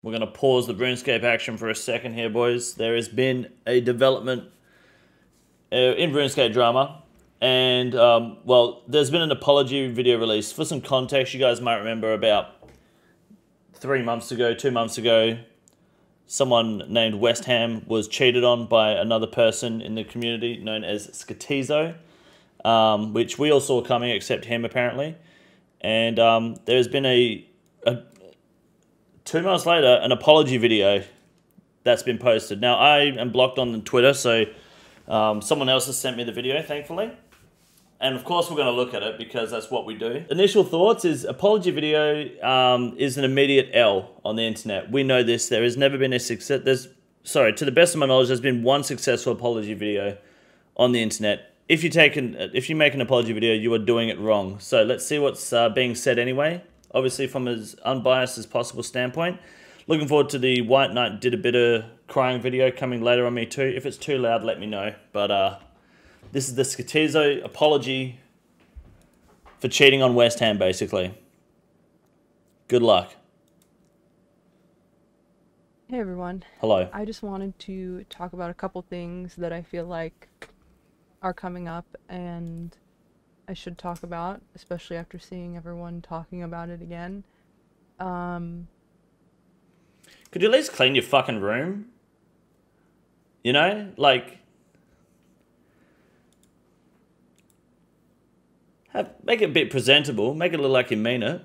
We're going to pause the RuneScape action for a second here, boys. There has been a development in RuneScape drama. And, well, there's been an apology video released. For some context, you guys might remember about 2 months ago, someone named West Ham was cheated on by another person in the community known as Skatizo, which we all saw coming except him, apparently. And there's been a 2 months later, an apology video that's been posted. Now, I am blocked on Twitter, so someone else has sent me the video, thankfully. And of course, we're going to look at it because that's what we do. Initial thoughts is apology video is an immediate L on the internet. We know this. There has never been a success. To the best of my knowledge, there's been one successful apology video on the internet. If you make an apology video, you are doing it wrong. So let's see what's being said anyway. Obviously, from as unbiased as possible standpoint. Looking forward to the White Knight did a bit of crying video coming later on me too. If it's too loud, let me know. But this is the Skatizo apology for cheating on West Ham, basically. Good luck. Hey everyone. Hello. I just wanted to talk about a couple things that I feel like are coming up and I should talk about, especially after seeing everyone talking about it again. Could you at least clean your fucking room? You know? Like, make it a bit presentable. Make it look like you mean it.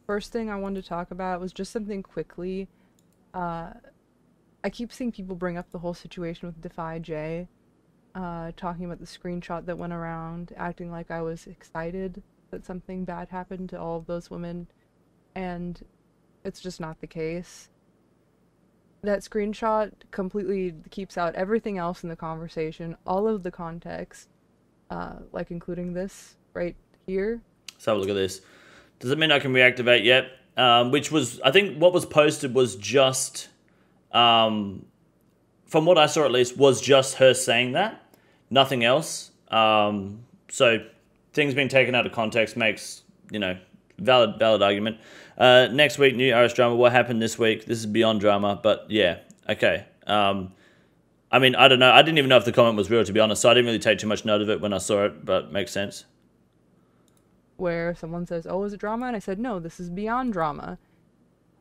First thing I wanted to talk about was just something quickly. I keep seeing people bring up the whole situation with Defy J. Talking about the screenshot that went around, acting like I was excited that something bad happened to all of those women, and it's just not the case. That screenshot completely keeps out everything else in the conversation, all of the context, like including this right here. Let's have a look at this. Does it mean I can reactivate yet? Which was, I think what was posted was just, from what I saw at least, was just her saying that. Nothing else. So things being taken out of context makes, you know, valid argument. Next week, new RS drama. What happened this week? This is beyond drama, but yeah, okay. I mean, I don't know. I didn't even know if the comment was real, to be honest, so I didn't really take too much note of it when I saw it, but makes sense. Where someone says, oh, is it drama? And I said, no, this is beyond drama.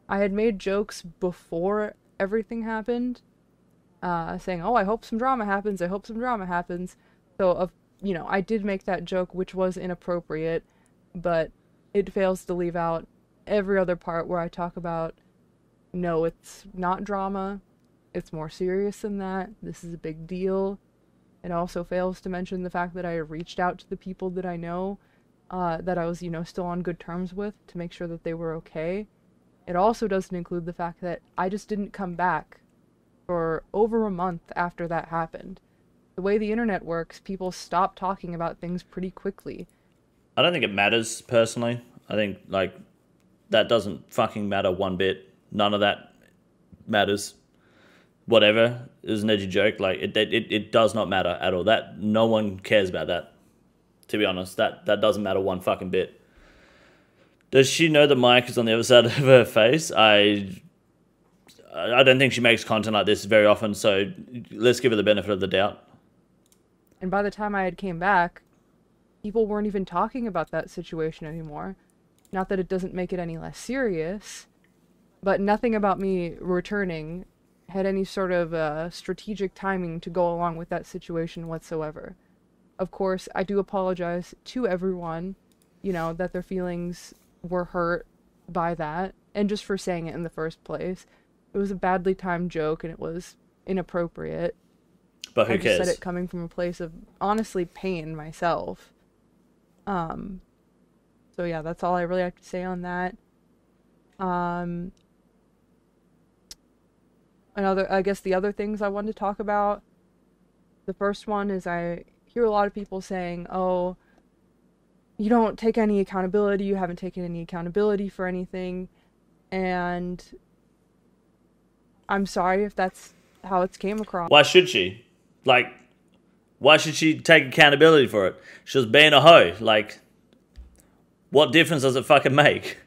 I had made jokes before everything happened, saying, oh, I hope some drama happens, I hope some drama happens. So, you know, I did make that joke, which was inappropriate, but it fails to leave out every other part where I talk about, no, it's not drama, it's more serious than that, this is a big deal. It also fails to mention the fact that I reached out to the people that I know, that I was, you know, still on good terms with to make sure that they were okay. It also doesn't include the fact that I just didn't come back for over a month after that happened. The way the internet works, people stop talking about things pretty quickly. I don't think it matters, personally. I think, like, that doesn't fucking matter one bit. None of that matters. Whatever. It was an edgy joke. Like, it does not matter at all. That, no one cares about that. To be honest, that doesn't matter one fucking bit. Does she know the mic is on the other side of her face? I don't think she makes content like this very often, so let's give her the benefit of the doubt. And by the time I had came back, people weren't even talking about that situation anymore. Not that it doesn't make it any less serious, but nothing about me returning had any sort of strategic timing to go along with that situation whatsoever. Of course, I do apologize to everyone, you know, that their feelings were hurt by that, and just for saying it in the first place. It was a badly timed joke, and it was inappropriate. But who cares? I just said it coming from a place of, honestly, pain myself. So yeah, that's all I really have to say on that. I guess the other things I wanted to talk about, the first one is I hear a lot of people saying, oh, you don't take any accountability, you haven't taken any accountability for anything, and I'm sorry if that's how it's came across. Why should she? Like, why should she take accountability for it? She was being a hoe. Like, what difference does it fucking make?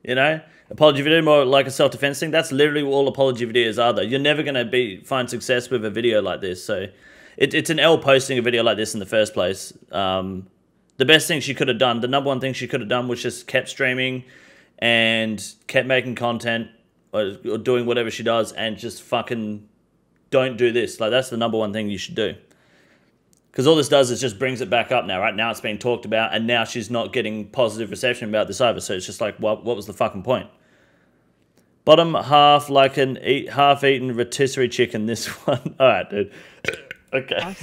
You know? Apology video more like a self-defense thing. That's literally what all apology videos are, though. You're never going to find success with a video like this. So it's an L posting a video like this in the first place. The best thing she could have done, the number one thing she could have done was just kept streaming and kept making content or doing whatever she does and just fucking don't do this. Like, that's the number one thing you should do. Because all this does is just brings it back up now, right? Now it's being talked about, and now she's not getting positive reception about this either. So it's just like, what was the fucking point? Bottom half like an half-eaten rotisserie chicken, this one. All right, dude. Okay.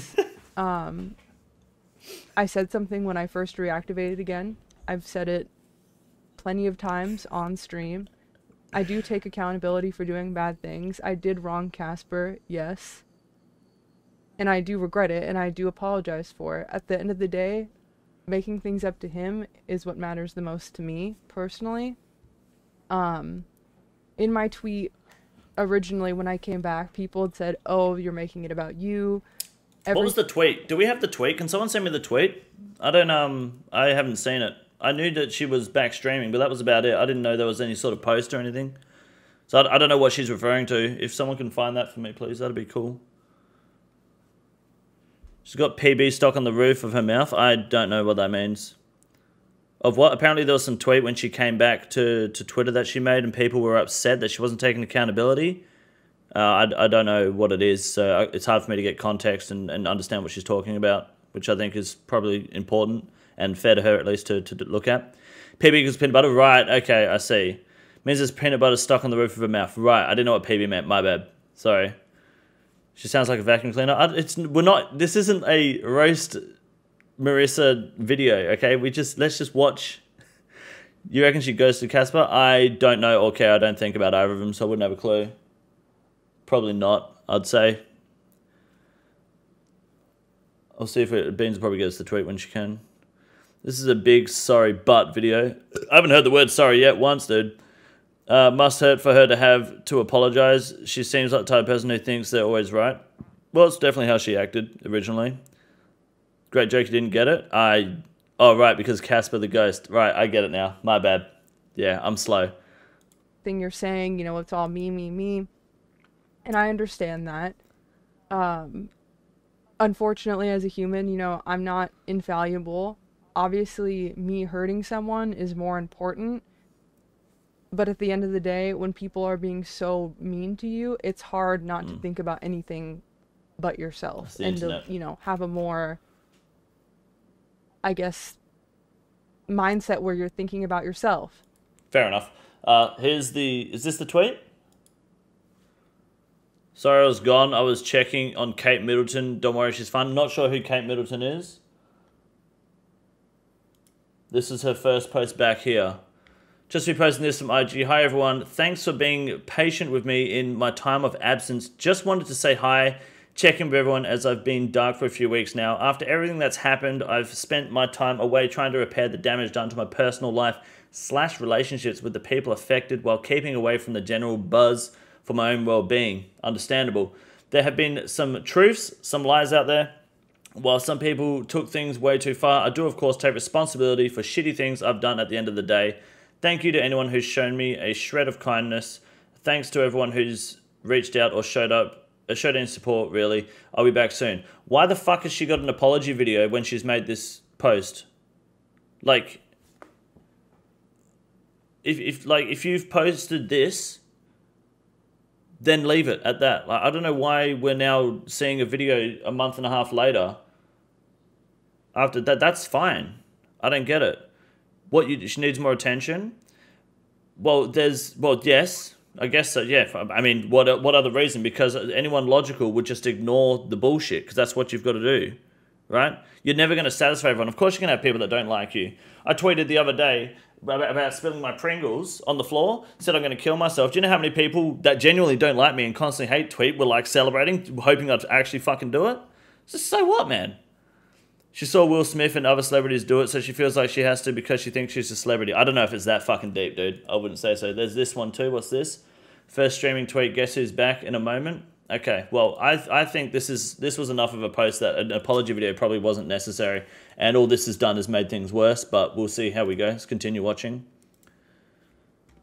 I said something when I first reactivated again. I've said it plenty of times on stream. I do take accountability for doing bad things. I did wrong Casper, yes. And I do regret it, and I do apologize for it. At the end of the day, making things up to him is what matters the most to me, personally. In my tweet, originally, when I came back, people had said, oh, you're making it about you. What was the tweet? Do we have the tweet? Can someone send me the tweet? I haven't seen it. I knew that she was back streaming, but that was about it. I didn't know there was any sort of post or anything. So I don't know what she's referring to. If someone can find that for me, please, that'd be cool. She's got PB stuck on the roof of her mouth. I don't know what that means. Of what? Apparently there was some tweet when she came back to Twitter that she made and people were upset that she wasn't taking accountability. I don't know what it is, so it's hard for me to get context and understand what she's talking about, which I think is probably important and fair to her at least to look at. PB equals peanut butter? Right, okay, I see. Means there's peanut butter stuck on the roof of her mouth. Right, I didn't know what PB meant, my bad. Sorry. She sounds like a vacuum cleaner. This isn't a roast Marissa video, okay? Let's just watch. You reckon she goes to Casper? I don't know or care. I don't think about either of them, so I wouldn't have a clue. Probably not, I'd say. I'll see if Beans will probably get us the tweet when she can. This is a big sorry but video. I haven't heard the word sorry yet once, dude. Must hurt for her to have to apologize. She seems like the type of person who thinks they're always right. Well, it's definitely how she acted originally. Great joke, you didn't get it? Oh, right, because Casper the ghost. Right, I get it now. My bad. Yeah, I'm slow. Thing you're saying, you know, it's all me, me, me. And I understand that. Unfortunately, as a human, you know, I'm not infallible. Obviously, me hurting someone is more important. But at the end of the day, when people are being so mean to you, it's hard not to think about anything but yourself. And to, you know, have a more, I guess, mindset where you're thinking about yourself. Fair enough. Is this the tweet? Sorry I was gone. I was checking on Kate Middleton. Don't worry, she's fine. Not sure who Kate Middleton is. This is her first post back here. Just reposting this from IG. Hi everyone. Thanks for being patient with me in my time of absence. Just wanted to say hi. Check in with everyone as I've been dark for a few weeks now. After everything that's happened, I've spent my time away trying to repair the damage done to my personal life / relationships with the people affected while keeping away from the general buzz for my own well-being. Understandable. There have been some truths, some lies out there. While some people took things way too far, I do of course take responsibility for shitty things I've done at the end of the day. Thank you to anyone who's shown me a shred of kindness. Thanks to everyone who's reached out or showed any support, really. I'll be back soon. Why the fuck has she got an apology video when she's made this post? Like, if you've posted this, then leave it at that. Like, I don't know why we're now seeing a video a month and a half later. After that, that's fine. I don't get it. She needs more attention? Well, yes, I guess so, yeah. I mean, what other reason? Because anyone logical would just ignore the bullshit, because that's what you've got to do, right? You're never going to satisfy everyone. Of course you're going to have people that don't like you. I tweeted the other day about spilling my Pringles on the floor, said I'm going to kill myself. Do you know how many people that genuinely don't like me and constantly hate tweet were like celebrating, hoping I'd actually fucking do it? So what, man? She saw Will Smith and other celebrities do it, so she feels like she has to because she thinks she's a celebrity. I don't know if it's that fucking deep, dude. I wouldn't say so. There's this one too. What's this? First streaming tweet, guess who's back in a moment? Okay, well, I think this was enough of a post that an apology video probably wasn't necessary, and all this has done is made things worse, but we'll see how we go. Let's continue watching.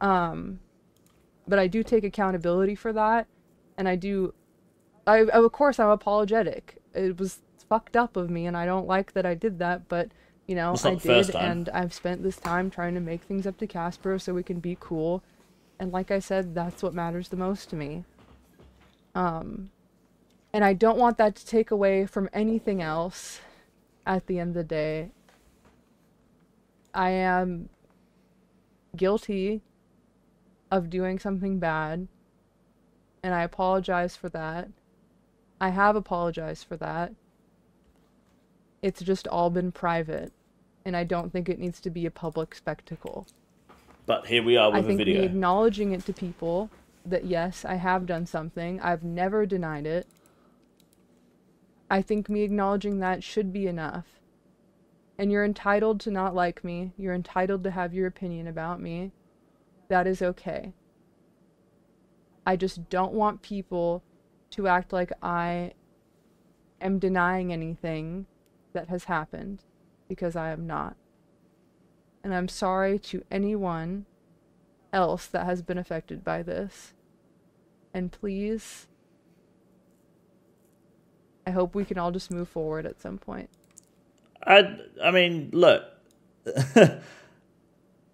But I do take accountability for that, and of course I'm apologetic. It was fucked up of me, and I don't like that I did that, but you know, I did, and I've spent this time trying to make things up to Casper so we can be cool. And like I said, that's what matters the most to me. And I don't want that to take away from anything else at the end of the day. I am guilty of doing something bad, and I apologize for that. I have apologized for that. It's just all been private, and I don't think it needs to be a public spectacle. But here we are with a video. I think me acknowledging it to people that yes, I have done something, I've never denied it. I think me acknowledging that should be enough. And you're entitled to not like me. You're entitled to have your opinion about me. That is okay. I just don't want people to act like I am denying anything that has happened, because I am not. And I'm sorry to anyone else that has been affected by this. And please, I hope we can all just move forward at some point. I mean, look,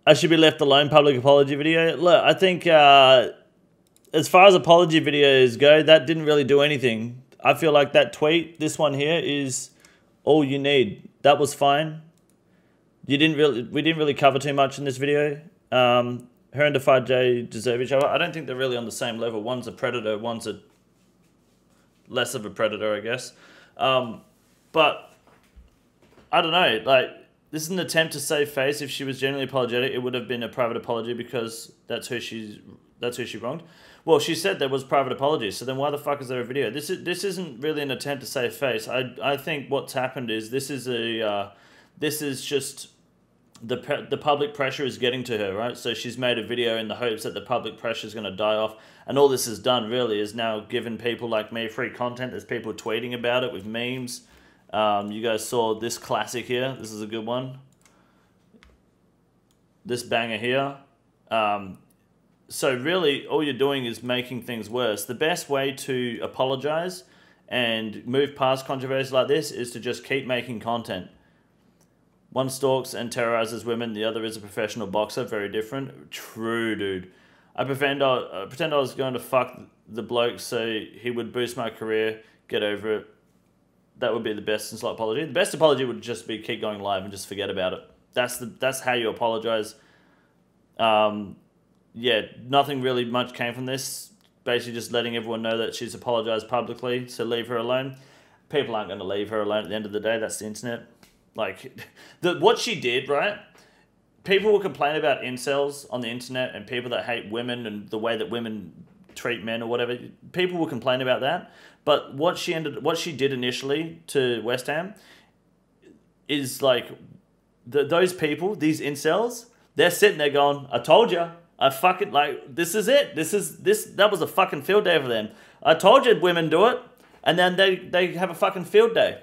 I should be left alone public apology video. Look, I think as far as apology videos go, that didn't really do anything. I feel like that tweet, this one here, is all you need. That was fine. We didn't really cover too much in this video. Her and Defied J deserve each other. I don't think they're really on the same level. One's a predator, one's a less of a predator, I guess. But I don't know. Like, this is an attempt to save face. If she was genuinely apologetic, it would have been a private apology because that's who she wronged. Well, she said there was private apologies, so then why the fuck is there a video? This isn't really an attempt to save face. I think what's happened is this is just the public pressure is getting to her, right? So she's made a video in the hopes that the public pressure is going to die off, and all this has done really is now given people like me free content. There's people tweeting about it with memes. You guys saw this classic here. This is a good one. This banger here. So really, all you're doing is making things worse. The best way to apologize and move past controversies like this is to just keep making content. One stalks and terrorizes women. The other is a professional boxer. Very different. True, dude. I pretend I was going to fuck the bloke so he would boost my career. Get over it. That would be the best and slight apology. The best apology would just be keep going live and just forget about it. That's how you apologize. Yeah, nothing really much came from this. Basically just letting everyone know that she's apologized publicly, so leave her alone. People aren't going to leave her alone at the end of the day. That's the internet. Like, what she did, right? People will complain about incels on the internet and people that hate women and the way that women treat men or whatever. People will complain about that. But what she did initially to West Ham is like, those people, these incels, they're sitting there going, I told you. I fucking, like, this is it. That was a fucking field day for them. I told you women do it. And then they have a fucking field day.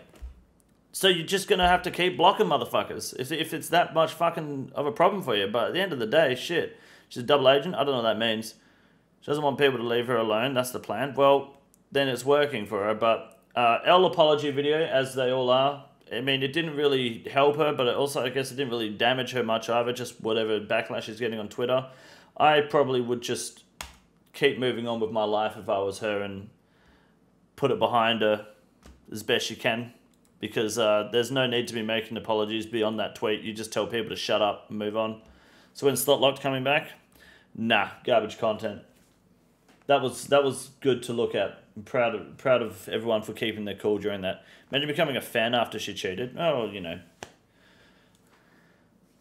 So you're just going to have to keep blocking motherfuckers if it's that much fucking of a problem for you. But at the end of the day, shit. She's a double agent. I don't know what that means. She doesn't want people to leave her alone. That's the plan. Well, then it's working for her. But L apology video, as they all are. I mean, it didn't really help her, but I guess it didn't really damage her much either. Just whatever backlash she's getting on Twitter. I probably would just keep moving on with my life if I was her and put it behind her as best you can. Because there's no need to be making apologies beyond that tweet. You just tell people to shut up and move on. So when Slot Locked coming back? Nah, garbage content. That was good to look at. I'm proud of everyone for keeping their cool during that. Imagine becoming a fan after she cheated. Oh, you know.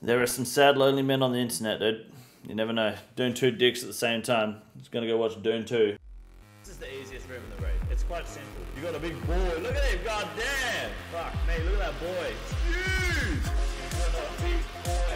There are some sad, lonely men on the internet, dude. You never know. Doing two dicks at the same time. Just gonna go watch Dune 2. This is the easiest room in the raid. It's quite simple. You got a big boy. Look at him. God damn. Fuck me. Look at that boy. It's huge. You got a big boy.